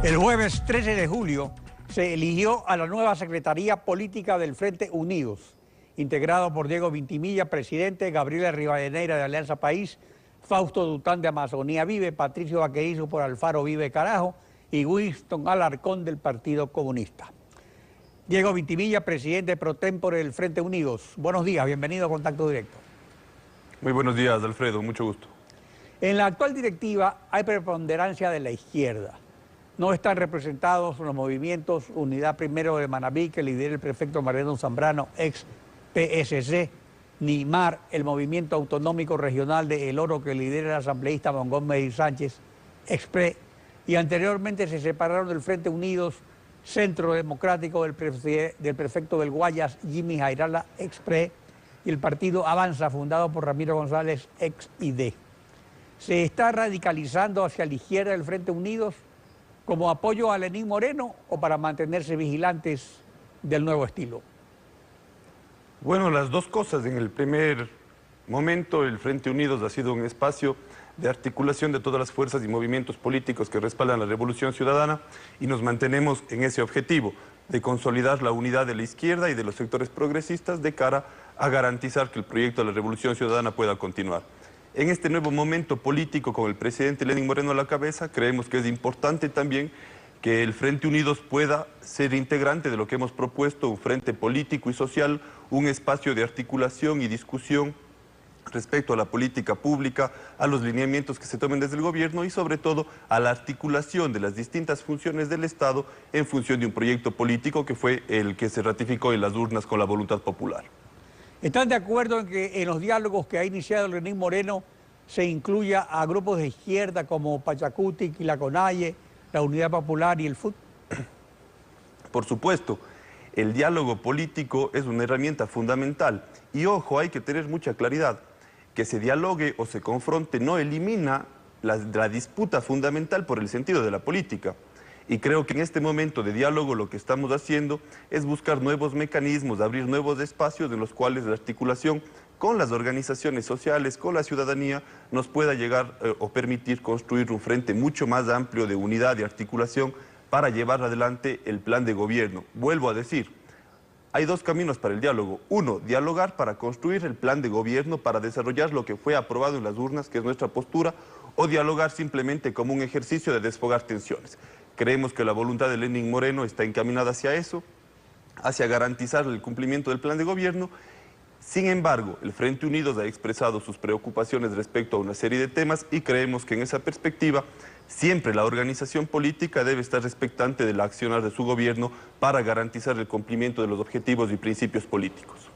El jueves 13 de julio se eligió a la nueva Secretaría Política del Frente Unidos, integrado por Diego Vintimilla, presidente, Gabriela Rivadeneira de Alianza País, Fausto Dután de Amazonía Vive, Patricio Vaquerizo por Alfaro Vive Carajo y Winston Alarcón del Partido Comunista. Diego Vintimilla, presidente pro tempore del Frente Unidos. Buenos días, bienvenido a Contacto Directo. Muy buenos días, Alfredo, mucho gusto. En la actual directiva hay preponderancia de la izquierda. No están representados los movimientos Unidad Primero de Manabí, que lidera el prefecto Mariano Zambrano, ex PSC, ni MAR, el Movimiento Autonómico Regional de El Oro, que lidera el asambleísta Montgomery Sánchez, ex PRE, y anteriormente se separaron del Frente Unidos, Centro Democrático del prefecto del Guayas, Jimmy Jairala, ex PRE, y el partido Avanza, fundado por Ramiro González, ex ID. ¿Se está radicalizando hacia la izquierda del Frente Unidos como apoyo a Lenín Moreno o para mantenerse vigilantes del nuevo estilo? Bueno, las dos cosas. En el primer momento, el Frente Unidos ha sido un espacio de articulación de todas las fuerzas y movimientos políticos que respaldan la Revolución Ciudadana, y nos mantenemos en ese objetivo de consolidar la unidad de la izquierda y de los sectores progresistas de cara a garantizar que el proyecto de la Revolución Ciudadana pueda continuar. En este nuevo momento político, con el presidente Lenín Moreno a la cabeza, creemos que es importante también que el Frente Unidos pueda ser integrante de lo que hemos propuesto, un frente político y social, un espacio de articulación y discusión respecto a la política pública, a los lineamientos que se tomen desde el gobierno y sobre todo a la articulación de las distintas funciones del Estado en función de un proyecto político que fue el que se ratificó en las urnas con la voluntad popular. ¿Están de acuerdo en que en los diálogos que ha iniciado Lenín Moreno se incluya a grupos de izquierda como Pachacuti, Quilaconaye, la Unidad Popular y el FUT? Por supuesto, el diálogo político es una herramienta fundamental y ojo, hay que tener mucha claridad. Que se dialogue o se confronte no elimina la disputa fundamental por el sentido de la política. Y creo que en este momento de diálogo lo que estamos haciendo es buscar nuevos mecanismos, abrir nuevos espacios en los cuales la articulación con las organizaciones sociales, con la ciudadanía, nos pueda llegar o permitir construir un frente mucho más amplio de unidad y articulación para llevar adelante el plan de gobierno. Vuelvo a decir, hay dos caminos para el diálogo. Uno, dialogar para construir el plan de gobierno, para desarrollar lo que fue aprobado en las urnas, que es nuestra postura, o dialogar simplemente como un ejercicio de desfogar tensiones. Creemos que la voluntad de Lenín Moreno está encaminada hacia eso, hacia garantizar el cumplimiento del plan de gobierno. Sin embargo, el Frente Unidos ha expresado sus preocupaciones respecto a una serie de temas y creemos que en esa perspectiva siempre la organización política debe estar expectante del accionar de su gobierno para garantizar el cumplimiento de los objetivos y principios políticos.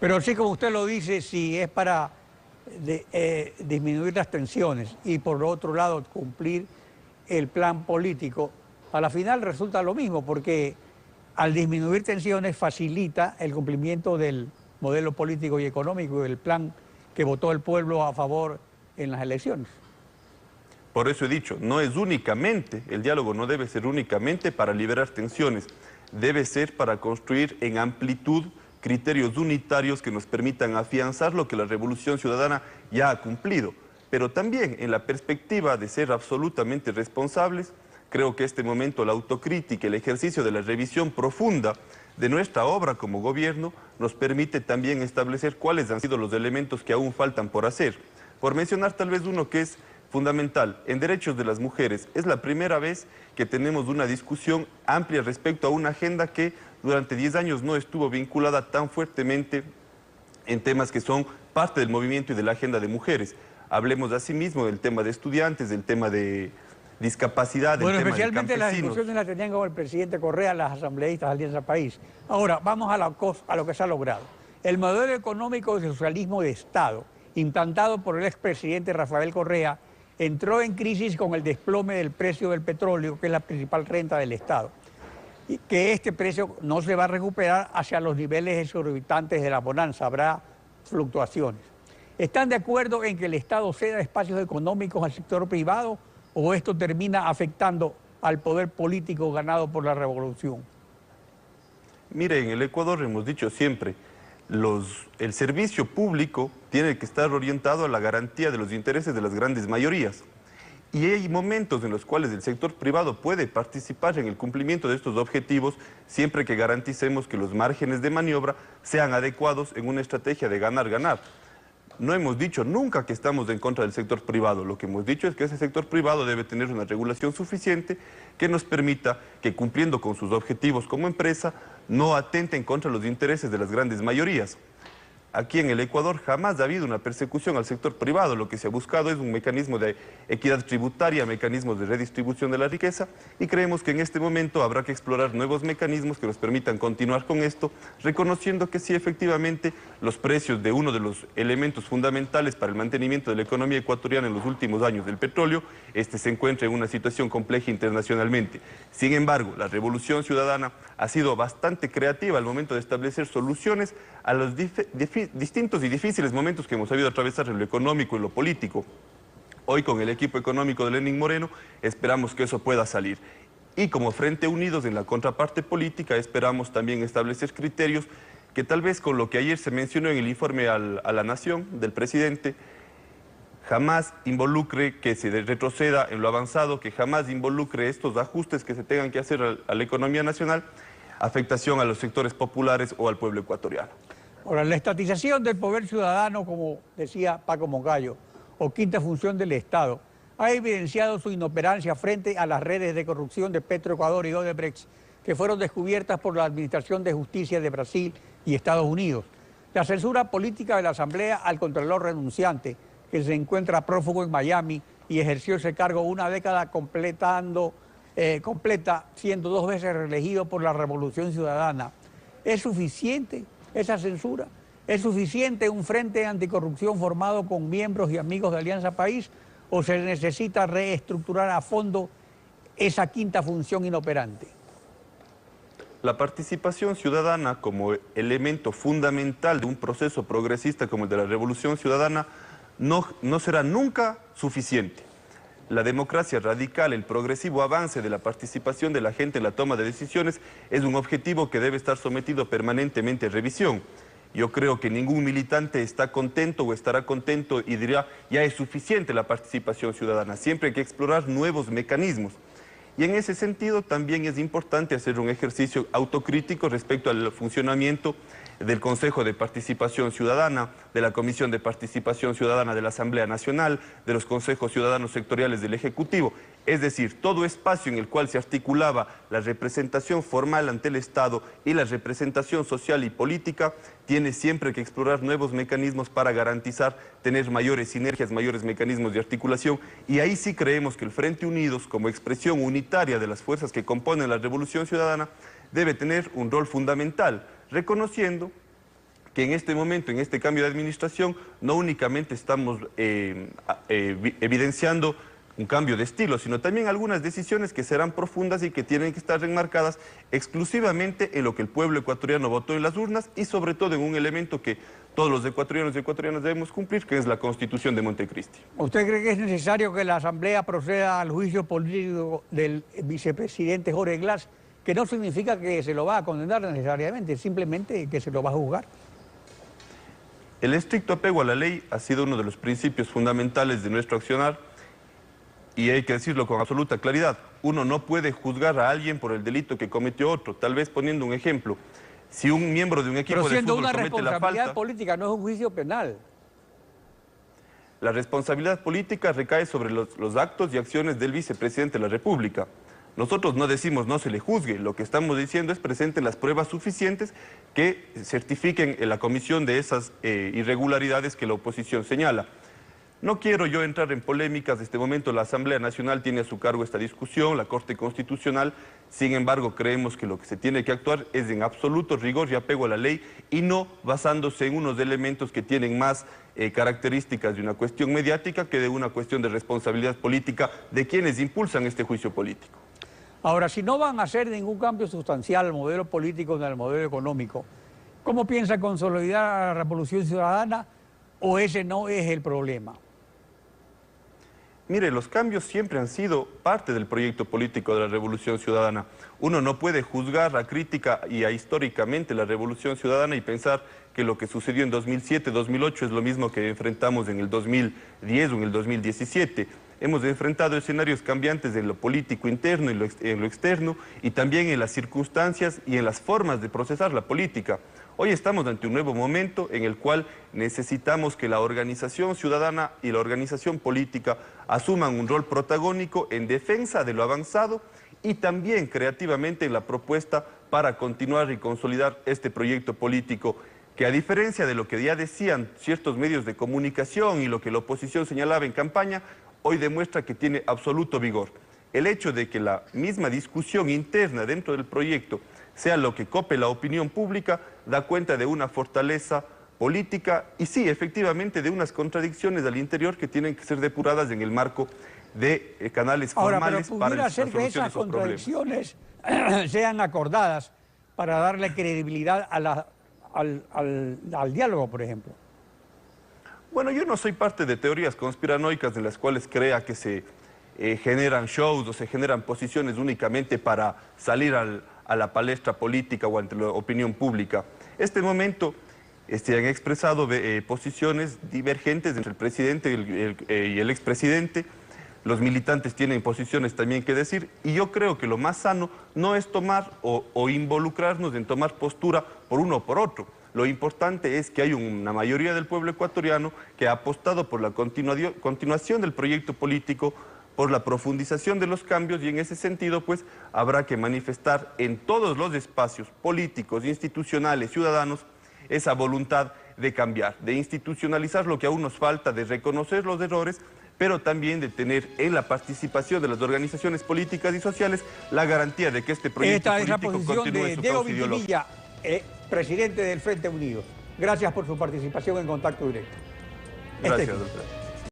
Pero así como usted lo dice, si es para disminuir las tensiones y por otro lado cumplir el plan político, a la final resulta lo mismo, porque al disminuir tensiones facilita el cumplimiento del modelo político y económico y del plan que votó el pueblo a favor en las elecciones. Por eso he dicho, no es únicamente, el diálogo no debe ser únicamente para liberar tensiones, debe ser para construir en amplitud criterios unitarios que nos permitan afianzar lo que la Revolución Ciudadana ya ha cumplido. Pero también en la perspectiva de ser absolutamente responsables, creo que este momento la autocrítica, el ejercicio de la revisión profunda de nuestra obra como gobierno, nos permite también establecer cuáles han sido los elementos que aún faltan por hacer. Por mencionar tal vez uno que es fundamental, en derechos de las mujeres, es la primera vez que tenemos una discusión amplia respecto a una agenda que durante 10 años no estuvo vinculada tan fuertemente en temas que son parte del movimiento y de la agenda de mujeres. Hablemos asimismo del tema de estudiantes, del tema de discapacidad, del tema de campesinos. Especialmente las discusiones las tenían con el presidente Correa, las asambleístas de Alianza País. Ahora, vamos a lo que se ha logrado. El modelo económico de socialismo de Estado, implantado por el expresidente Rafael Correa, entró en crisis con el desplome del precio del petróleo, que es la principal renta del Estado. Y que este precio no se va a recuperar hacia los niveles exorbitantes de la bonanza, habrá fluctuaciones. ¿Están de acuerdo en que el Estado ceda espacios económicos al sector privado o esto termina afectando al poder político ganado por la revolución? Mire, en el Ecuador hemos dicho siempre, el servicio público tiene que estar orientado a la garantía de los intereses de las grandes mayorías. Y hay momentos en los cuales el sector privado puede participar en el cumplimiento de estos objetivos siempre que garanticemos que los márgenes de maniobra sean adecuados en una estrategia de ganar-ganar. No hemos dicho nunca que estamos en contra del sector privado. Lo que hemos dicho es que ese sector privado debe tener una regulación suficiente que nos permita que, cumpliendo con sus objetivos como empresa, no atenten contra los intereses de las grandes mayorías. Aquí en el Ecuador jamás ha habido una persecución al sector privado. Lo que se ha buscado es un mecanismo de equidad tributaria, mecanismos de redistribución de la riqueza, y creemos que en este momento habrá que explorar nuevos mecanismos que nos permitan continuar con esto, reconociendo que sí, efectivamente, los precios de uno de los elementos fundamentales para el mantenimiento de la economía ecuatoriana en los últimos años, del petróleo, se encuentra en una situación compleja internacionalmente. Sin embargo, la Revolución Ciudadana ha sido bastante creativa al momento de establecer soluciones a los distintos y difíciles momentos que hemos sabido atravesar en lo económico y lo político. Hoy, con el equipo económico de Lenín Moreno, esperamos que eso pueda salir. Y como Frente Unidos, en la contraparte política, esperamos también establecer criterios que tal vez, con lo que ayer se mencionó en el informe a la Nación del presidente, jamás involucre que se retroceda en lo avanzado, que jamás involucre estos ajustes que se tengan que hacer a la economía nacional, afectación a los sectores populares o al pueblo ecuatoriano. Ahora, la estatización del poder ciudadano, como decía Paco Moncayo, o quinta función del Estado, ha evidenciado su inoperancia frente a las redes de corrupción de Petroecuador y Odebrecht, que fueron descubiertas por la Administración de Justicia de Brasil y Estados Unidos. La censura política de la Asamblea al Contralor renunciante, que se encuentra prófugo en Miami y ejerció ese cargo una década completa, siendo 2 veces reelegido por la Revolución Ciudadana. ¿Es suficiente esa censura? ¿Es suficiente un frente anticorrupción formado con miembros y amigos de Alianza País? ¿O se necesita reestructurar a fondo esa quinta función inoperante? La participación ciudadana como elemento fundamental de un proceso progresista como el de la Revolución Ciudadana no será nunca suficiente. La democracia radical, el progresivo avance de la participación de la gente en la toma de decisiones es un objetivo que debe estar sometido permanentemente a revisión. Yo creo que ningún militante está contento o estará contento y dirá ya es suficiente la participación ciudadana. Siempre hay que explorar nuevos mecanismos. Y en ese sentido también es importante hacer un ejercicio autocrítico respecto al funcionamiento del Consejo de Participación Ciudadana, de la Comisión de Participación Ciudadana de la Asamblea Nacional, de los consejos ciudadanos sectoriales del Ejecutivo. Es decir, todo espacio en el cual se articulaba la representación formal ante el Estado y la representación social y política tiene siempre que explorar nuevos mecanismos para garantizar tener mayores sinergias, mayores mecanismos de articulación, y ahí sí creemos que el Frente Unidos, como expresión unitaria de las fuerzas que componen la Revolución Ciudadana, debe tener un rol fundamental, reconociendo que en este momento, en este cambio de administración, no únicamente estamos evidenciando un cambio de estilo, sino también algunas decisiones que serán profundas y que tienen que estar enmarcadas exclusivamente en lo que el pueblo ecuatoriano votó en las urnas y sobre todo en un elemento que todos los ecuatorianos y ecuatorianas debemos cumplir, que es la Constitución de Montecristi. ¿Usted cree que es necesario que la Asamblea proceda al juicio político del vicepresidente Jorge Glass, que no significa que se lo va a condenar necesariamente, simplemente que se lo va a juzgar? El estricto apego a la ley ha sido uno de los principios fundamentales de nuestro accionar. Y hay que decirlo con absoluta claridad, uno no puede juzgar a alguien por el delito que cometió otro. Tal vez poniendo un ejemplo, si un miembro de un equipo de fútbol comete la falta... Pero siendo una responsabilidad política, no es un juicio penal. La responsabilidad política recae sobre los actos y acciones del vicepresidente de la República. Nosotros no decimos no se le juzgue, lo que estamos diciendo es presenten las pruebas suficientes que certifiquen en la comisión de esas irregularidades que la oposición señala. No quiero yo entrar en polémicas, de este momento la Asamblea Nacional tiene a su cargo esta discusión, la Corte Constitucional, sin embargo creemos que lo que se tiene que actuar es en absoluto rigor y apego a la ley y no basándose en unos elementos que tienen más características de una cuestión mediática que de una cuestión de responsabilidad política de quienes impulsan este juicio político. Ahora, si no van a hacer ningún cambio sustancial al modelo político ni al modelo económico, ¿cómo piensa consolidar a la Revolución Ciudadana o ese no es el problema? Mire, los cambios siempre han sido parte del proyecto político de la Revolución Ciudadana. Uno no puede juzgar a crítica y a históricamente la Revolución Ciudadana y pensar que lo que sucedió en 2007, 2008 es lo mismo que enfrentamos en el 2010 o en el 2017. hemos enfrentado escenarios cambiantes en lo político interno y en lo externo, y también en las circunstancias y en las formas de procesar la política. Hoy estamos ante un nuevo momento en el cual necesitamos que la organización ciudadana y la organización política asuman un rol protagónico en defensa de lo avanzado y también creativamente en la propuesta para continuar y consolidar este proyecto político que, a diferencia de lo que ya decían ciertos medios de comunicación y lo que la oposición señalaba en campaña, hoy demuestra que tiene absoluto vigor. El hecho de que la misma discusión interna dentro del proyecto sea lo que cope la opinión pública, da cuenta de una fortaleza política y sí, efectivamente, de unas contradicciones al interior que tienen que ser depuradas en el marco de canales formales para la solución de esos problemas. Ahora, pero pudiera ser que esas contradicciones sean acordadas para darle credibilidad a al diálogo, por ejemplo. Bueno, yo no soy parte de teorías conspiranoicas en las cuales crea que se generan shows o se generan posiciones únicamente para salir a la palestra política o ante la opinión pública. Este momento han expresado posiciones divergentes entre el presidente y el expresidente. Los militantes tienen posiciones también que decir, y yo creo que lo más sano no es tomar o involucrarnos en tomar postura por uno o por otro. Lo importante es que hay una mayoría del pueblo ecuatoriano que ha apostado por la continuación del proyecto político, por la profundización de los cambios, y en ese sentido pues habrá que manifestar en todos los espacios políticos, institucionales, ciudadanos, esa voluntad de cambiar, de institucionalizar lo que aún nos falta, de reconocer los errores, pero también de tener en la participación de las organizaciones políticas y sociales la garantía de que este proyecto político continúe su cauce ideológico. Presidente del Frente Unido. Gracias por su participación en Contacto Directo. Gracias, doctor.